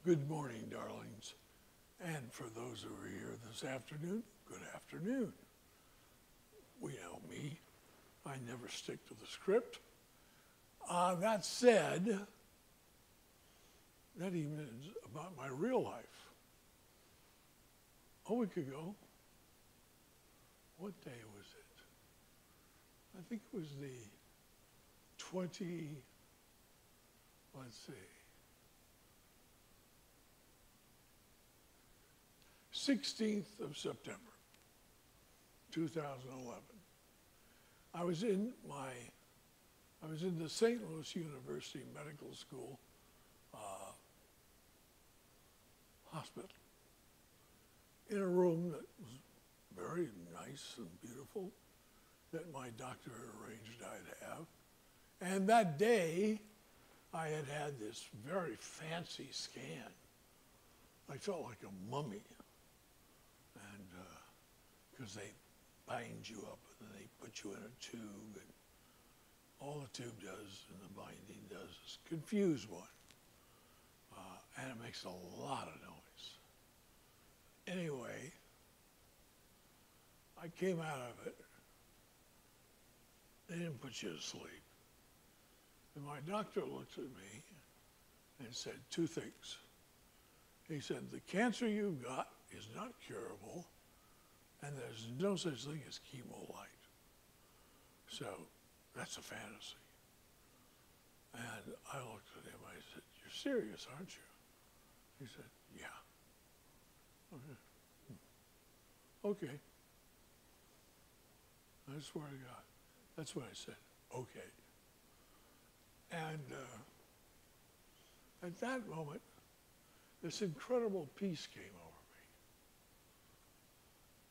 Good morning, darlings. And for those who are here this afternoon, good afternoon. We know me. I never stick to the script. That said, that even is about my real life. A week ago, what day was it? I think it was the 16th of September, 2011. I was in the St. Louis University Medical School hospital in a room that was very nice and beautiful that my doctor arranged I'd have. And that day, I had had this very fancy scan. I felt like a mummy. And because they bind you up and then they put you in a tube, and all the tube does and the binding does is confuse one. And it makes a lot of noise. Anyway, I came out of it. They didn't put you to sleep. And my doctor looked at me and said two things. He said, the cancer you've got is not curable, and there's no such thing as chemo light. So that's a fantasy. And I looked at him, I said, you're serious, aren't you? He said, yeah. Okay. I swear to God. That's what I said, okay. And at that moment, this incredible peace came over me.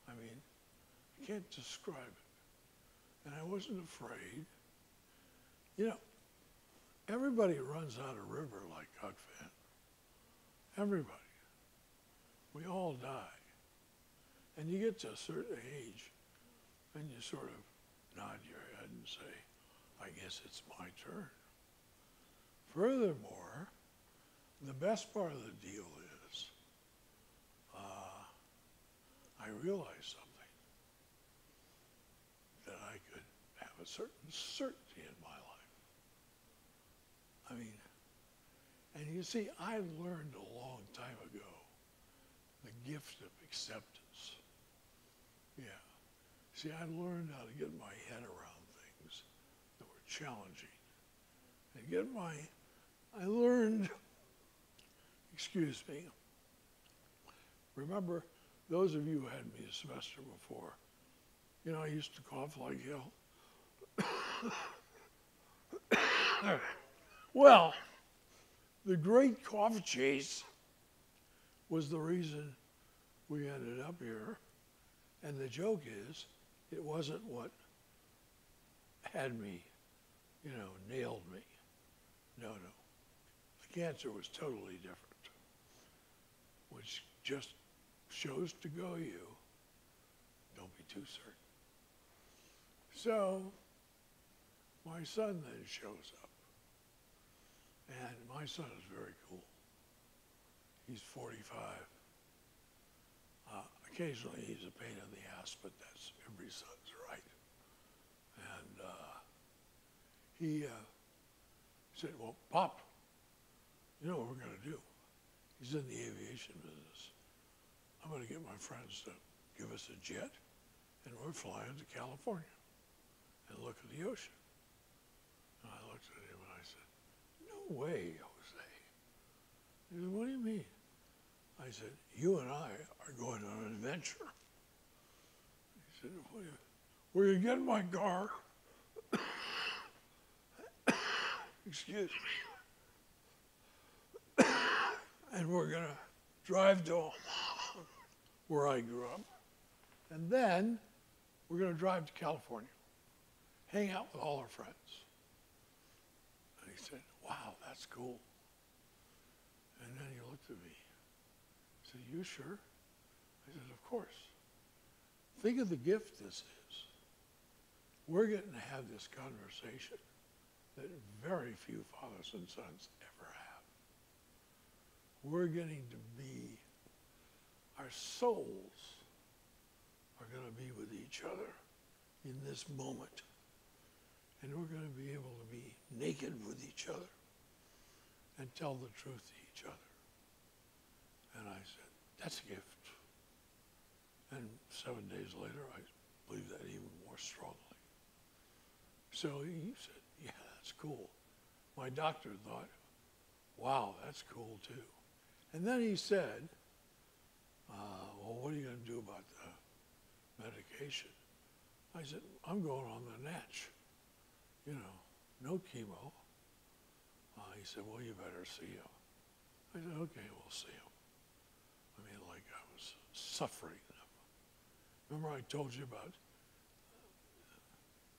I mean, I can't describe it. And I wasn't afraid. You know, everybody runs out of river like Huck Finn. Everybody. We all die. And you get to a certain age, and you sort of nod your head and say, I guess it's my turn. Furthermore, the best part of the deal is I realized something, that I could have a certain certainty in my life. I mean, and you see, I learned a long time ago the gift of acceptance. Yeah. See, I learned how to get my head around things that were challenging. I learned, excuse me, remember, those of you who had me a semester before, you know, I used to cough like hell. Well, the great cough chase was the reason we ended up here. And the joke is, it wasn't what had me, you know, nailed me. No. The cancer was totally different, which just shows to go you, don't be too certain. So, my son then shows up. And my son is very cool. He's 45. Occasionally he's a pain in the ass, but that's every son's right. And he said, well, Pop, you know what we're going to do? He's in the aviation business. I'm going to get my friends to give us a jet, and we're flying to California and look at the ocean. And I looked at him and I said, no way, Jose. He said, what do you mean? I said, you and I are going on an adventure. He said, we're going to get in my car. Excuse me. And we're going to drive to Omaha, where I grew up. And then we're going to drive to California, hang out with all our friends. And he said, wow, that's cool. And then he looked at me. He said, you sure? I said, of course. Think of the gift this is. We're getting to have this conversation that very few fathers and sons ever have. we're getting to be, our souls are going to be with each other in this moment. And we're going to be able to be naked with each other and tell the truth to each other. And I said, that's a gift. And 7 days later, I believe that even more strongly. So he said, yeah, that's cool. My doctor thought, wow, that's cool too. And then he said, well, what are you going to do about the medication? I said, I'm going on the natch. You know, no chemo. He said, well, you better see him. I said, okay, we'll see him. I mean, like I was suffering. Remember I told you about,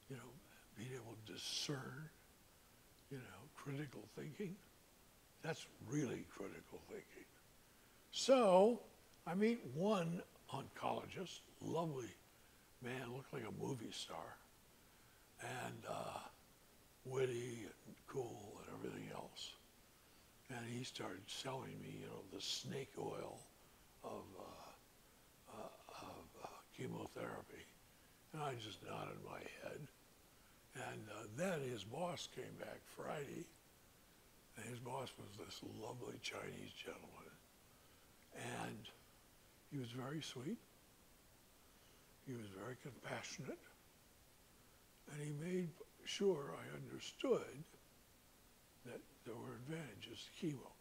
you know, being able to discern, you know, critical thinking? That's really critical thinking. So I meet one oncologist, lovely man, looked like a movie star, and witty and cool and everything else. And he started selling me, you know, the snake oil of chemotherapy. And I just nodded my head. And then his boss came back Friday, and his boss was this lovely Chinese gentleman. And he was very sweet. He was very compassionate. And he made sure I understood that there were advantages to chemo.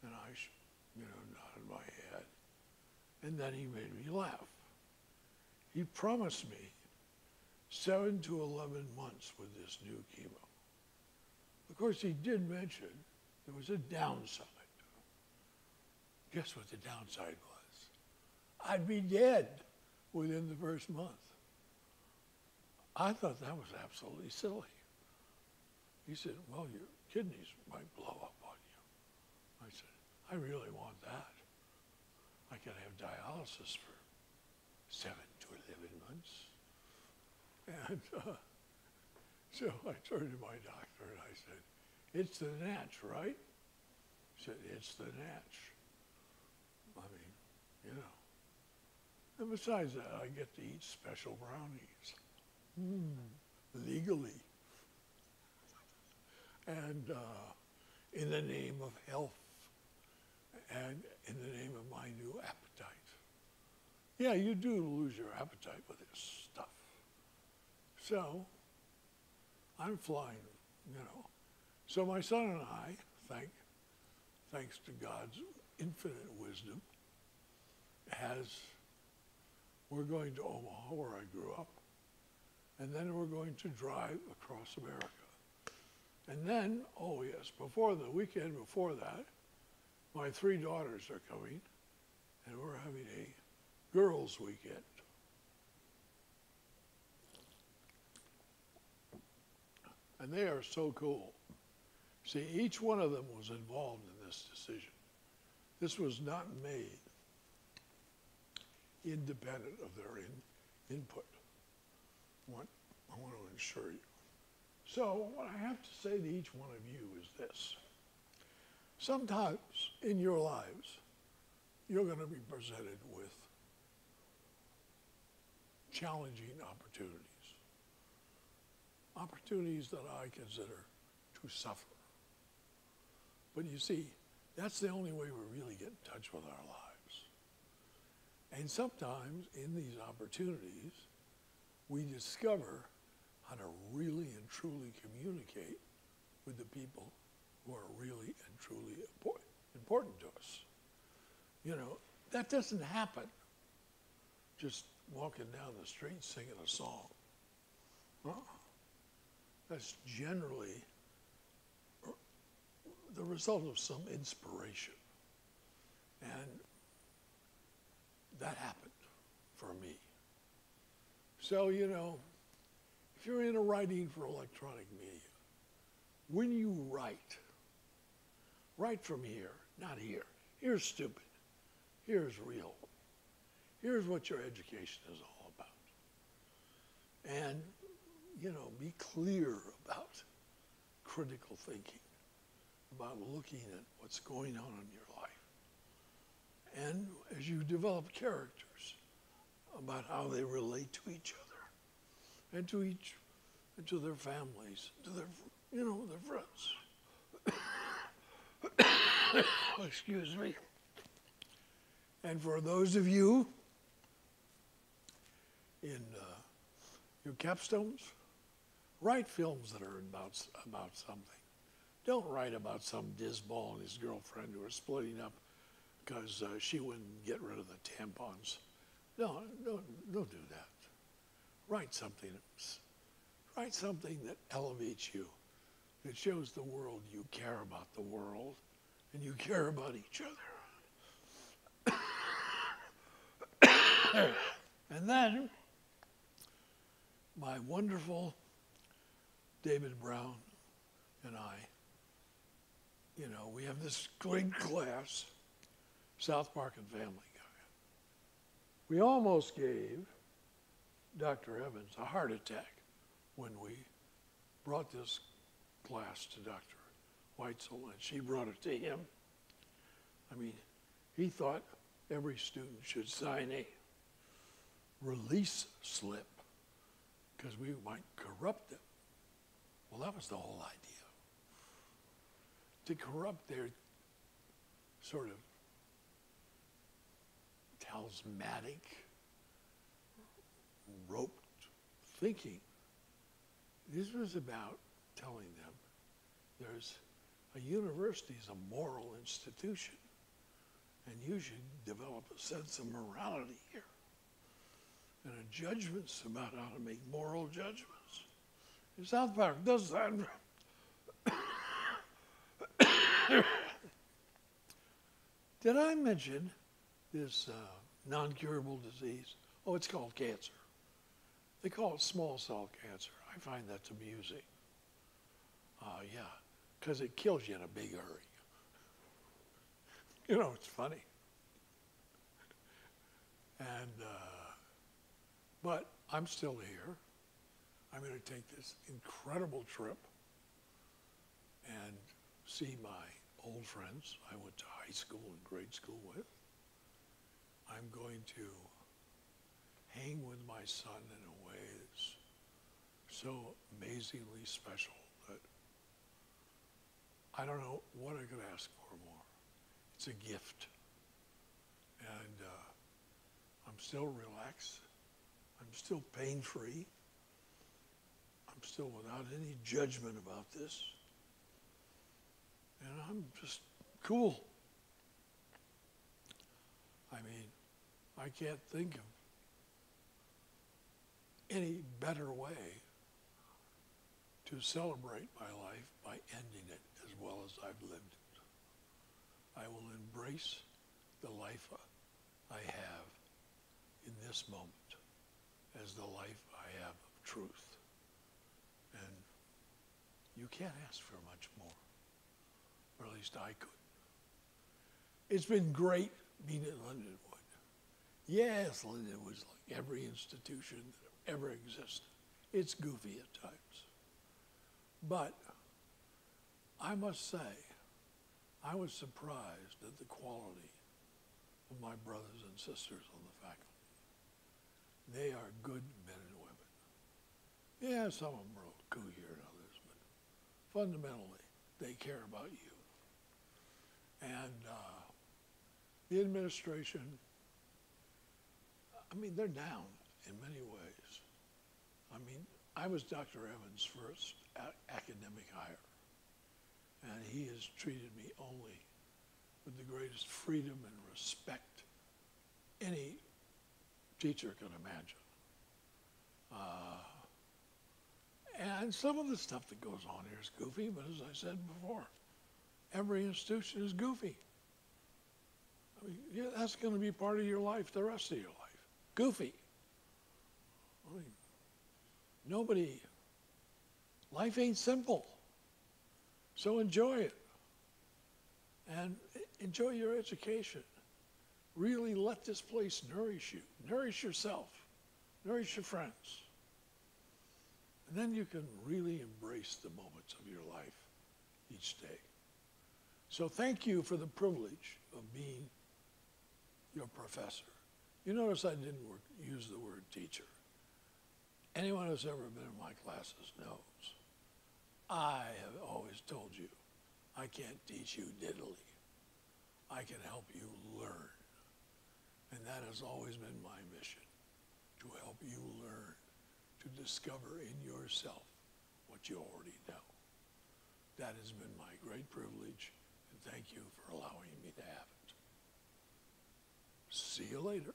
And I, you know, nodded my head. And then he made me laugh. He promised me 7 to 11 months with this new chemo. Of course, he did mention there was a downside. Guess what the downside was? I'd be dead within the first month. I thought that was absolutely silly. He said, well, your kidneys might blow up on you. I said, I really want that. I could have dialysis for 7 to 11 months. And so I turned to my doctor and I said, it's the natch, right? He said, it's the natch. I mean, you know. And besides that, I get to eat special brownies. Legally. And in the name of health and in the name of my new appetite. Yeah, you do lose your appetite with this stuff. So, I'm flying, you know. So my son and I, thanks to God's infinite wisdom, we're going to Omaha, where I grew up, and then we're going to drive across America. And then, oh yes, the weekend before that, my 3 daughters are coming, and we're having a girls' weekend. And they are so cool. See, each one of them was involved in this decision. This was not made independent of their input. I want to assure you. So what I have to say to each one of you is this. Sometimes in your lives, you're going to be presented with challenging opportunities. Opportunities that I consider to suffer. But you see, that's the only way we really get in touch with our lives. And sometimes in these opportunities, we discover how to really and truly communicate with the people who are really and truly important to us. You know, that doesn't happen just walking down the street singing a song. That's generally the result of some inspiration. And that happened for me. So, you know, if you're into writing for electronic media, when you write from here, not here. Here's stupid. Here's real. Here's what your education is all about. And, you know, be clear about critical thinking. about looking at what's going on in your life. And as you develop characters about how they relate to each other and to their families, to their, their friends. Excuse me. And for those of you in your capstones, write films that are about something. Don't write about some disball and his girlfriend who are splitting up because she wouldn't get rid of the tampons. No, don't do that. Write something that elevates you, that shows the world you care about the world and you care about each other. And then my wonderful David Brown and I, we have this great class, South Park and Family Guy. We almost gave Dr. Evans a heart attack when we brought this class to Dr. Weitzel, and she brought it to him. I mean, he thought every student should sign a release slip because we might corrupt them. Well, that was the whole idea. To corrupt their sort of talismanic, roped thinking. This was about telling them a university is a moral institution, and you should develop a sense of morality here and a judgments about how to make moral judgments. And South Park does that. Did I mention this non-curable disease? Oh, it's called cancer. They call it small cell cancer. I find that's amusing. Yeah, because it kills you in a big hurry. It's funny. And, but I'm still here. I'm going to take this incredible trip and see my old friends I went to high school and grade school with. I'm going to hang with my son in a way that's so amazingly special that I don't know what I could ask for more. It's a gift. And I'm still relaxed. I'm still pain-free. I'm still without any judgment about this. And I'm just cool. I mean, I can't think of any better way to celebrate my life by ending it as well as I've lived it. I will embrace the life I have in this moment as the life I have of truth. And you can't ask for much more. Or at least I couldn't. It's been great being at Lindenwood. Yes, Lindenwood's like every institution that ever existed. It's goofy at times. But I must say, I was surprised at the quality of my brothers and sisters on the faculty. They are good men and women. Yeah, some of them are a little kookier than others, but fundamentally, they care about you. And the administration, I mean, they're down in many ways. I mean, I was Dr. Evans' first academic hire, and he has treated me only with the greatest freedom and respect any teacher can imagine. And some of the stuff that goes on here is goofy, but as I said before, every institution is goofy. I mean, yeah, that's going to be part of your life the rest of your life. Goofy. I mean, nobody, life ain't simple. So enjoy it. And enjoy your education. Really let this place nourish you. Nourish yourself. Nourish your friends. And then you can really embrace the moments of your life each day. So thank you for the privilege of being your professor. You notice I didn't use the word teacher. Anyone who's ever been in my classes knows I have always told you I can't teach you diddly. I can help you learn. And that has always been my mission, to help you learn, to discover in yourself what you already know. That has been my great privilege, and thank you for allowing me to have it. See you later.